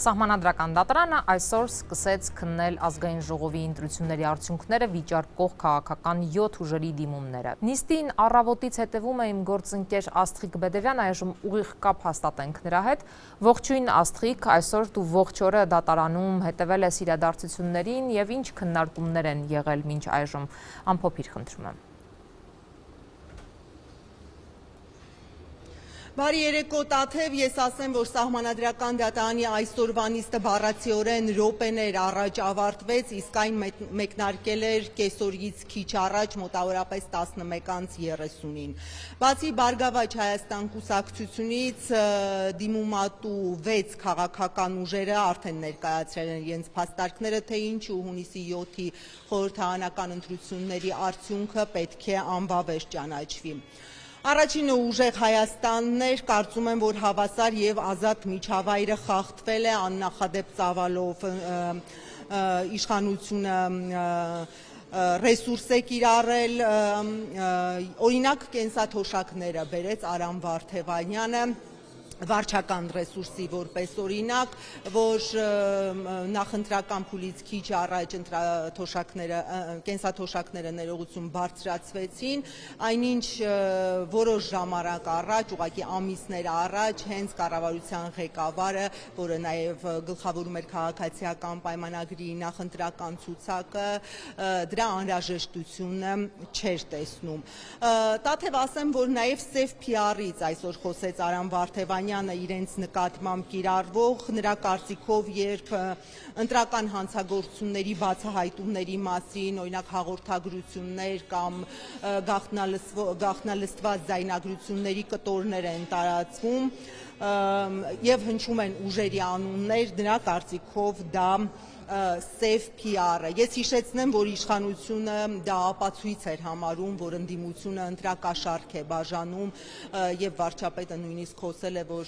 Սահմանադրական դատարանը այսօր սկսեց քննել ազգային ժողովի ընտրությունների արդյունքները վիճարկող քաղաքական 7 ուժերի դիմումները։ Նիստին առավոտից հետևում է իմ գործընկեր Աստղիկ Բեդևյան, այժմ ուղիղ կապ հաստատենք նրա հետ։ Ողջույն Աստղիկ, այսօր դու ողջ օրը դատարանում հետևել ես իրադարձություններին եւ ինչ քննարկումներ են եղել մինչ այժմ, ամփոփիր խնդրում եմ։ Բարի երեկո Տաթև, ես ասեմ, որ Սահմանադրական դատարանի այսօրվա նիստը բառացիորեն րոպեներ առաջ ավարտվեց, իսկ այն մեկնարկել էր կեսօրից քիչ առաջ, մոտավորապես 11:30-ին։ Բացի Բարգավաճ Հայաստան կուսակցությունից դիմումատու 6 քաղաքական ուժերը արդեն ներկայացրել են իրենց փաստարկները, թե ինչու հունիսի 7-ի խորհրդարանական ընտրությունների արդյունքը պետք է անվավեր ճանաչվի։ Առաջինը ուժեղ Հայաստանն էր, կարծում եմ, որ հավասար եւ ազատ միջավայրը խախտվել է, աննախադեպ ծավալով իշխանությունը ռեսուրս է կիրառել, օրինակ կենսաթոշակները բերեց Արամ Վարդևանյանը, վարչական ռեսուրսի որպես օրինակ, որ նախընտրական փուլից քիչ առաջ կենսաթոշակները ներողություն բարձրացվեցին, այնինչ որոշ ժամանակ առաջ, ուղղակի ամիսներ առաջ, հենց կառավարության ղեկավարը, որը նաև գլխավորում էր քաղաքացիական պայմանագրի նախընտրական ցուցակը, դրա անհրաժեշտությունը չէր տեսնում։ Տաթև ասեմ, որ նաև Սև PR-ից այսօր խոսեց Արամ Վարդևանյանը իրենց նկատմամբ կիրառվող, նրա կարծիքով, երբ ընտրական հանցագործությունների բացահայտումների մասին, օրինակ հաղորդագրություններ կամ գաղտնալստված ձայնագրությունների կտորներ են տարածվում եւ հնչում են ուժերի անուններ, նրա կարծիքով դա Սև PR-ը։ Ես հիշեցնեմ, որ իշխանությունը դա ապացույց էր համարում, որ ընդդիմությունը ընտրակաշառք է բաժանում եւ վարչապետը նույնիսկ խոսել է, որ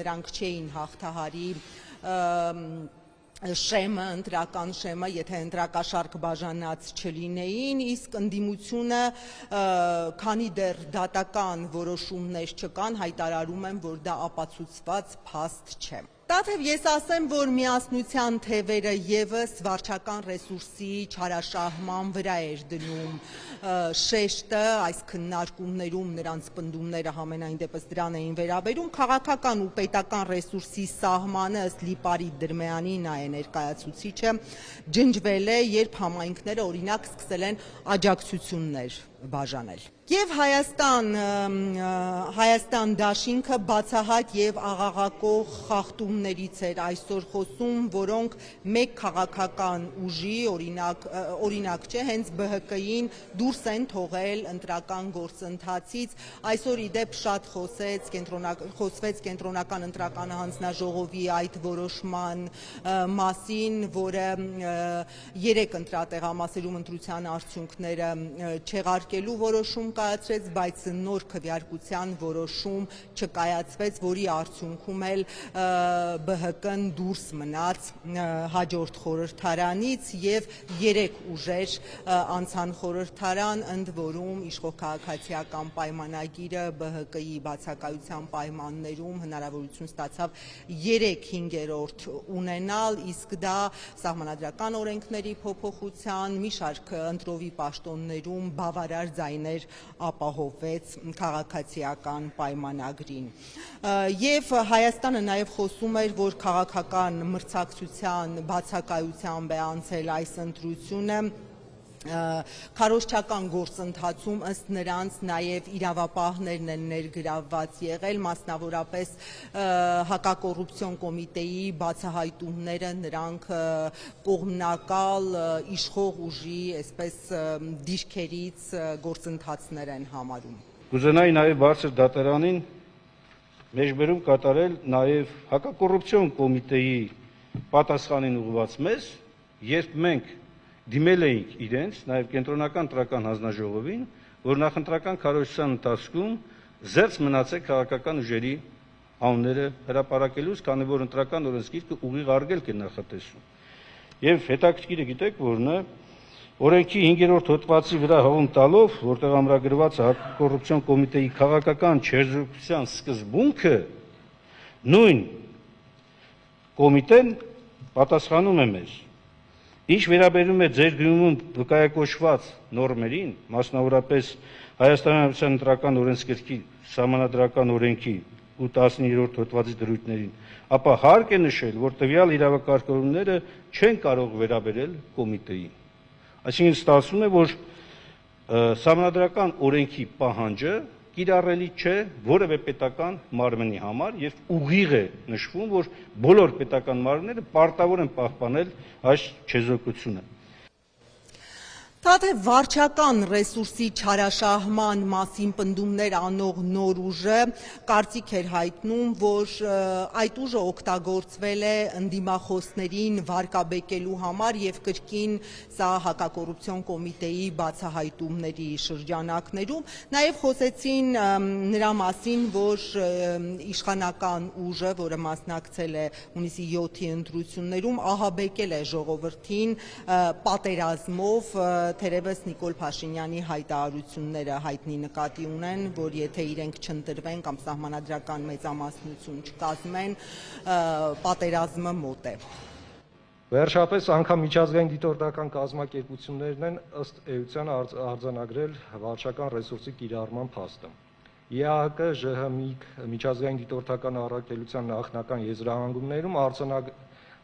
նրանք չէին հաղթահարի շեմը, ընտրական շեմը, եթե ընտրակաշառք բաժանած չլինեին, իսկ ընդդիմությունը, քանի դեռ դատական որոշումներ չկան, հայտարարում են, որ դա ապացուցված փաստ չէ։ Տաթև ես ասեմ, որ միասնության թևերը եւս վարչական ռեսուրսի չարաշահման վրա էր դնում շեշտը, այս քննարկումներում նրանց պնդումները համենայն դեպս դրան էին վերաբերում, քաղաքական ու պետական ռեսուրսի սահմանը ըստ Լիպարի Դրմեյանի նա է ներկայացուցիչը, ջնջվել է, երբ համայնքները օրինակ սկսել են աջակցություններ բաժանել։ Եվ Հայաստան դաշինքը բացահայտ եւ աղաղակող խախտումներից էր այսօր խոսում, որոնք մեկ քաղաքական ուժի, օրինակ չէ, հենց ԲՀԿ-ին դուրս են թողել ընտրական գործընթացից։ Այսօր իդեպ շատ խոսվեց կենտրոնական ընտրական հանձնաժողովի այդ որոշման մասին, որը 3 ընտրատեղամասերում ընտրության արդյունքները չեղարկելու որոշում կայացրեց, բայց նոր քվեարկության որոշում չկայացվեց, որի արդյունքում էլ ԲՀԿ-ն դուրս մնաց հաջորդ խորհրդարանից եւ 3 ուժեր անցան խորհրդարան, ընդ որում իշխող քաղաքացիական պայմանագիրը ԲՀԿ-ի բացակայության պայմաններում հնարավորություն ստացավ 3/5 ունենալ, իսկ դա սահմանադրական օրենքների փոփոխության, մի շարք ընտրովի պաշտոններում բավարար ձայներ ապահովվեց քաղաքացիական պայմանագրին։ Եվ Հայաստանը նաև խոսում էր, որ քաղաքական մրցակցության բացակայությամբ է անցել այս ընտրությունը, քարոզչական գործընթացում ըստ նրանց նաև իրավապահներն են ներգրավված եղել, մասնավորապես հակակոռուպցիոն կոմիտեի բացահայտումները նրանք կողմնակալ իշխող ուժի, այսպես դիրքերից գործընթացներ են համարում։ Կուզենայի նաև բարձր դատարանին մեջբերում կատարել նաև հակակոռուպցիոն կոմիտեի պատասխանին ուղղված մեզ, երբ մենք դիմել էինք իրենց, նաև կենտրոնական ընտրական հանձնաժողովին, որ նախընտրական քարոզչության ընթացքում զերծ մնացել քաղաքական ուժերի անունները հրապարակելուց, քանի որ ընտրական օրենսգիրքը ուղիղ արգելք է նախատեսում։ Եվ հետաքրքիրը գիտեք որն է, օրենքի 5-րդ հոդվածի վրա հողում տալով, որտեղ ամրագրված է հակակոռուպցիոն կոմիտեի քաղաքական չերժողության սկզբունքը, նույն կոմիտեն պատասխանում է մեզ. Ինչ վերաբերում է ձեր գրումում վկայակոչված նորմերին, մասնավորապես Հայաստանի Հանրապետության ընտրական օրենսգրքի սահմանադրական օրենքի 19-րդ հոդվածի դրույթներին, ապա հարկ է նշել, որ տվյալ իրավակարգավորումները չեն կարող վերաբերել կոմիտեին։ Այսինքն ստացվում է, որ սահմանադրական օրենքի պահանջը կիրառելի չէ որևէ պետական մարմնի համար եւ ուղիղ է նշվում, որ բոլոր պետական մարմինները պարտավոր են պահպանել այս չեզոքությունը։ Թաթե վարչական ռեսուրսի չարաշահման մասին պնդումներ անող նոր ուժը կարծիք էր հայտնում, որ այդ ուժը օգտագործվել է ընդդիմախոսներին վարկաբեկելու համար եւ կրկին սա հակակոռուպցիոն կոմիտեի բացահայտումների շրջանակներում նաեւ խոսեցին նրա մասին, որ իշխանական ուժը, որը մասնակցել է հունիսի 7-ի ընտրություններում, ահաբեկել է ժողովրդին պատերազմով թերևս Նիկոլ Փաշինյանի հայտարարությունները հայտնի նկատի ունեն, որ եթե իրենք չընտրվեն կամ սահմանադրական մեծամասնություն չկազմեն, պատերազմը մոտ է։ Վերջապես անգամ միջազգային դիտորդական կազմակերպություններն են ըստ էության արձանագրել վարչական ռեսուրսի կիրառման փաստը։ ԵԱՀԿ, ԺՀՄԻԿ, միջազգային դիտորդական առաքելության նախնական եզրահանգումներում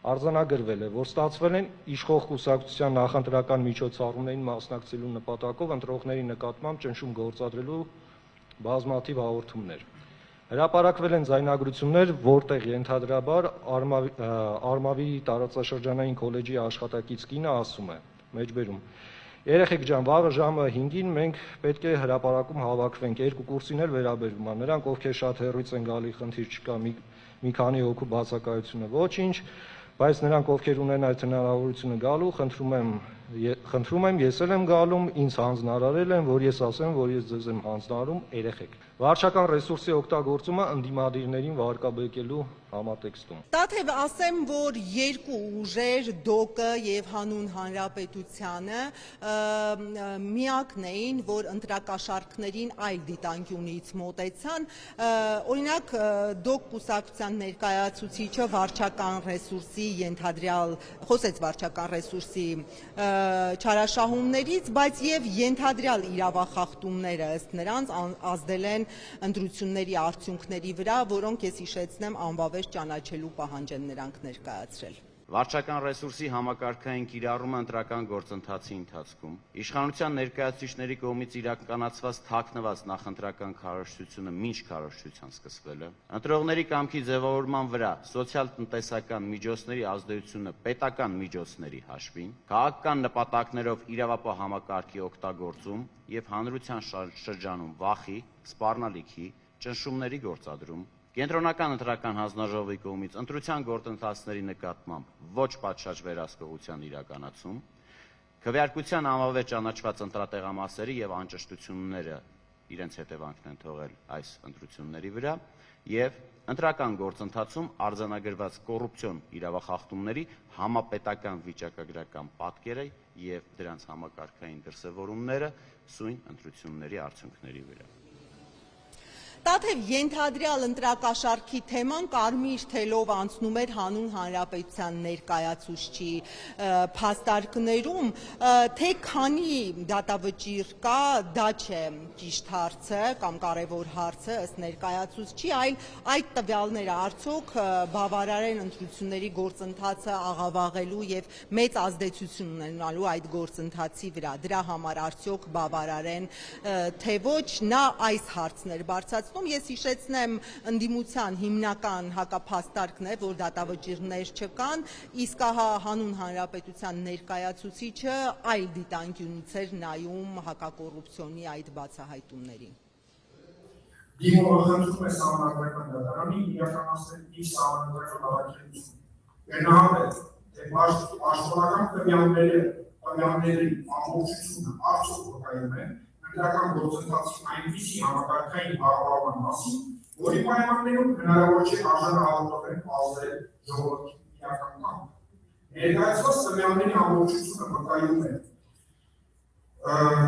արձանագրվել է, որ ստացվել են իշխող կուսակցության նախընտրական միջոցառումներին մասնակցելու նպատակով ընտրողների նկատմամբ ճնշում գործադրելու բազմաթիվ հաղորդումներ։ Հրապարակվել են ձայնագրություններ, որտեղ ենթադրաբար Արմավի տարածաշրջանային քոլեջի աշխատակից կինը ասում է, մեջբերում. Երեխեք ջան, վաղը ժամը 5-ին մենք պետք է հրապարակում հավաքվենք, երկու կուրսին էլ վերաբերվում է, նրանք ովքեր շատ հեռուց են գալի, խնդիր չկա, մի քանի հոգու բացակայությունը ոչինչ, բայց նրանք ովքեր ունեն այդ հնարավորությունը գալու, խնդրում եմ, ես էլ եմ գալում, ինձ հանձնարարել են, որ ես ասեմ, որ ես ձեզ եմ հանձնարարում, երեխեք։ Վարչական ռեսուրսի օգտագործումը ընդդիմադիրներին վարկաբեկելու համատեքստում։ Թաթև ասեմ, որ երկու ուժեր, ԴՕԿ-ը եւ Հանուն Հանրապետությանը միակն էին, որ ընտրակաշառքներին այլ դիտանկյունից մոտեցան, օրինակ ԴՕԿ կուսակցության ներկայացուցիչը վարչական ռեսուրսի ենթադրյալ խոսեց վարչական ռեսուրսի չարաշահումներից, բայց եւ ենթադրյալ իրավախախտումները ըստ նրանց ազդել են ընտրությունների արդյունքների վրա, որոնք ես հիշեցնեմ անվավեր ճանաչելու պահանջ են նրանք ներկայացրել։ Վարչական ռեսուրսի համակարգային կիրառումը ընտրական գործընթացի ընթացքում իշխանության ներկայացուցիչների կողմից իրականացված թաքնված նախընտրական քարոզչությունը մինչ քարոզչության սկսվելը, ընտրողների կամքի ձևավորման վրա սոցիալ-տնտեսական միջոցների ազդեցությունը պետական միջոցների հաշվին, քաղաքական նպատակներով իրավապահ համակարգի օգտագործում եւ հանրության շրջանում վախի, սպառնալիքի, ճնշումների գործադրում, Կենտրոնական ընտրական հանձնաժողովի կողմից ընտրության գործընթացների նկատմամբ ոչ պատշաճ վերահսկողության իրականացում, քվեարկության անվավեր ճանաչված ընտրատեղամասերի եւ անճշտությունները իրենց հետևանքն են թողել այս ընտրությունների վրա եւ ընտրական գործընթացում արձանագրված կոռուպցիոն իրավախախտումների համապետական վիճակագրական պատկերը եւ դրանց համակարգային դրսեւորումները սույն ընտրությունների արդյունքների վրա։ Թաթև ենթադրյալ ընտրակաշառքի թեման կարմիր թելով անցնում էր Հանուն Հանրապետության ներկայացուցչի փաստարկներում, թե քանի դատավճիռ կա, դա չէ ճիշտ հարցը կամ կարևոր հարցը ըստ ներկայացուցչի, այլ այդ տվյալները արդյոք բավարար են ընտրությունների գործընթացը աղավաղելու եւ մեծ ազդեցություն ունենալու այդ գործընթացի վրա։ Դրա համար արդյոք բավարար են, թե ոչ, նա այս հարցն էր բարձրացնում։ Ես հիշեցնեմ ընդդիմության հիմնական հակափաստարկն է, որ դատավճիռներ չկան, իսկ Հանուն Հանրապետության ներկայացուցիչը այլ դիտանկյունից էր նայում հակակոռուպցիոնի այդ բացահայտումներին։ Դիմումը խնդրում է սահմանադրական դատարանին իրականացնել իր սահմանադրական առաքելություն։ Գնահատել, թե պաշտոնական տվյալների ամբողջությունը արդյոք վկայում է ընտրական գործընթացի այնպիսի համակարգային կառավարման մասին, որի պայմաններում հնարավոր չէ արժանահատորեն ազդել ժողովրդի իրական կամքը։ Ներկայացված տվյալների ամբողջությունը վկայում է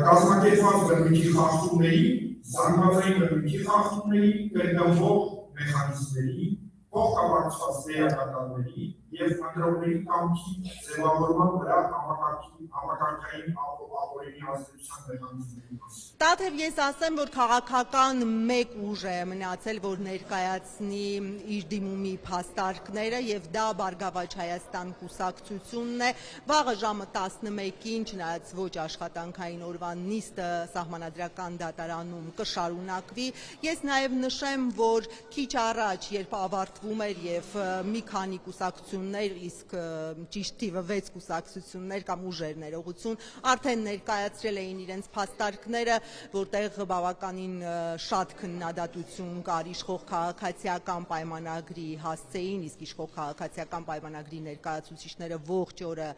կազմակերպված բնույթի խախտումների, զանգվածային բնույթի խախտումների, կրկնվող մեխանիզմների, փոխկապակցված դերակատարների, եւ ընտրողների կամքի ձևավորման վրա համակարգային ապօրինի ազդեցության մեխանիզմների մասին։ Տաթև ես ասեմ, որ քաղաքական մեկ ուժ է մնացել, որ ներկայացնի իր դիմումի փաստարկները եւ դա Բարգավաճ Հայաստան կուսակցությունն է։ Վաղը ժամը 11-ին, չնայած ոչ աշխատանքային օրվան նիստը Սահմանադրական դատարանում կշարունակվի։ Ես նաեւ նշեմ, որ քիչ առաջ, երբ ավարտվում էր եւ մի քանի կուսակցություններ, իսկ ճիշտ թիվը 6 կուսակցություններ կամ ուժեր ներողություն, արդեն ներկայացրել էին իրենց փաստարկները, որտեղ բավականին շատ քննադատություն կար իշխող քաղաքացիական պայմանագրի հասցեին, իսկ իշխող քաղաքացիական պայմանագրի ներկայացուցիչները ողջ օրը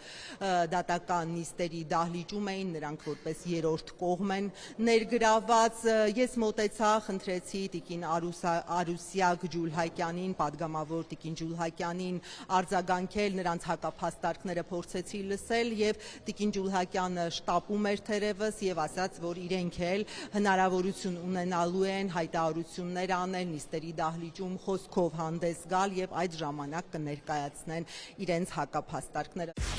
դատական նիստերի դահլիճում էին, նրանք որպես երրորդ կողմ են ներգրաված։ Ես մոտեցա, խնդրեցի տիկին Արուսյակ Ջուլհակյանին, падգամավոր տիկին Ջուլհակյանին արձագանքել, նրանց հակափաստարկները փորձեցի լսել եւ տիկին Ջուլհակյանը շտապում էր թերևս եւ ասաց, որ իրենք էլ հնարավորություն ունենալու են հայտարարություններ անել, նիստերի դահլիճում խոսքով հանդես գալ եւ այդ ժամանակ կներկայացնեն իրենց հակափաստարկները։